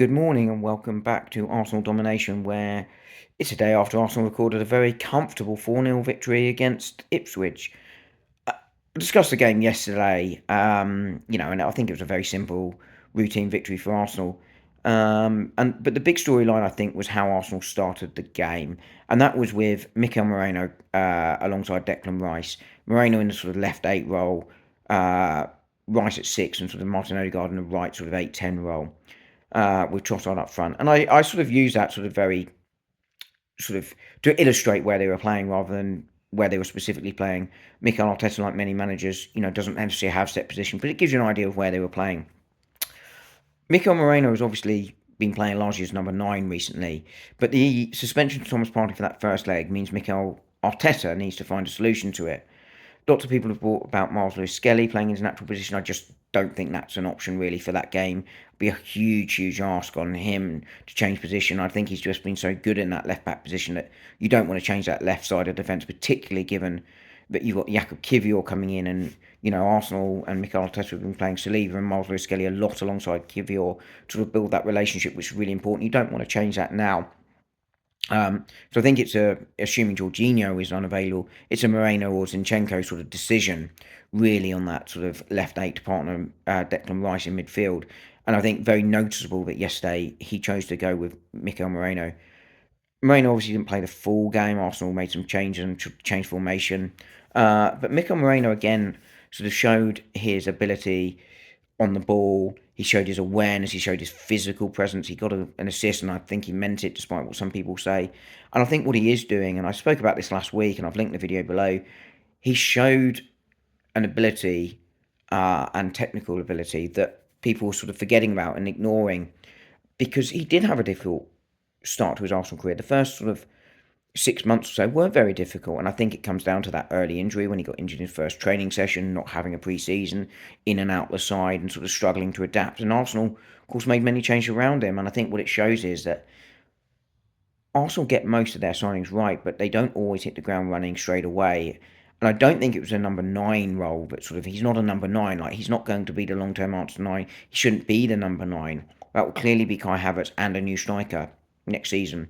Good morning and welcome back to Arsenal Domination, where it's a day after Arsenal recorded a very comfortable 4-0 victory against Ipswich. I discussed the game yesterday, and I think it was a very simple, routine victory for Arsenal. But the big storyline, I think, was how Arsenal started the game, and that was with Mikel Moreno alongside Declan Rice. Moreno in the sort of left 8 role, uh, Rice at 6, and sort of Martin Odegaard in the right sort of 8-10 role with Trossard up front. And I sort of use that sort of very sort of to illustrate where they were playing rather than where they were specifically playing. Mikel Arteta, like many managers, doesn't necessarily have set position, but it gives you an idea of where they were playing. Mikel Moreno has obviously been playing largely as number 9 recently, but the suspension to Thomas Partey for that first leg means Mikel Arteta needs to find a solution to it. Lots of people have brought about Miles Lewis-Skelly playing in his natural position. I just don't think that's an option really for that game. It'd be a huge ask on him to change position. I think he's just been so good in that left-back position that you don't want to change that left side of defence, particularly given that you've got Jakub Kiwior coming in and, Arsenal and Mikel Arteta have been playing Saliba and Miles Lewis-Skelly a lot alongside Kiwior to sort of build that relationship, which is really important. You don't want to change that now. So I think it's assuming Jorginho is unavailable, it's a Moreno or Zinchenko sort of decision, really, on that sort of left 8 partner, Declan Rice in midfield. And I think very noticeable that yesterday he chose to go with Mikel Moreno. Moreno obviously didn't play the full game. Arsenal made some changes and changed formation. But Mikel Moreno again sort of showed his ability on the ball. He showed his awareness. He showed his physical presence. He got an assist, and I think he meant it, despite what some people say. And I think what he is doing, and I spoke about this last week, and I've linked the video below. He showed an ability and technical ability that people were sort of forgetting about and ignoring, because he did have a difficult start to his Arsenal career. The first sort of 6 months or so weren't very difficult, and I think it comes down to that early injury when he got injured in his first training session, not having a pre-season, in and out the side, and sort of struggling to adapt. And Arsenal, of course, made many changes around him, and I think what it shows is that Arsenal get most of their signings right, but they don't always hit the ground running straight away. And I don't think it was a number 9 role, but sort of he's not a number 9. Like, he's not going to be the long-term answer 9. He shouldn't be the number 9. That will clearly be Kai Havertz and a new striker next season.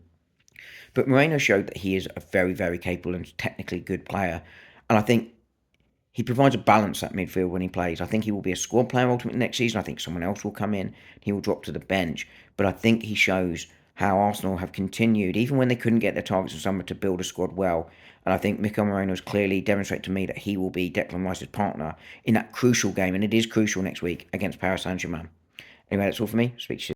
But Moreno showed that he is a very capable and technically good player. And I think he provides a balance at midfield when he plays. I think he will be a squad player ultimately next season. I think someone else will come in. He will drop to the bench. But I think he shows how Arsenal have continued, even when they couldn't get their targets in summer, to build a squad well. And I think Mikel Moreno has clearly demonstrated to me that he will be Declan Rice's partner in that crucial game. And it is crucial next week against Paris Saint-Germain. Anyway, that's all for me. Speak to you soon.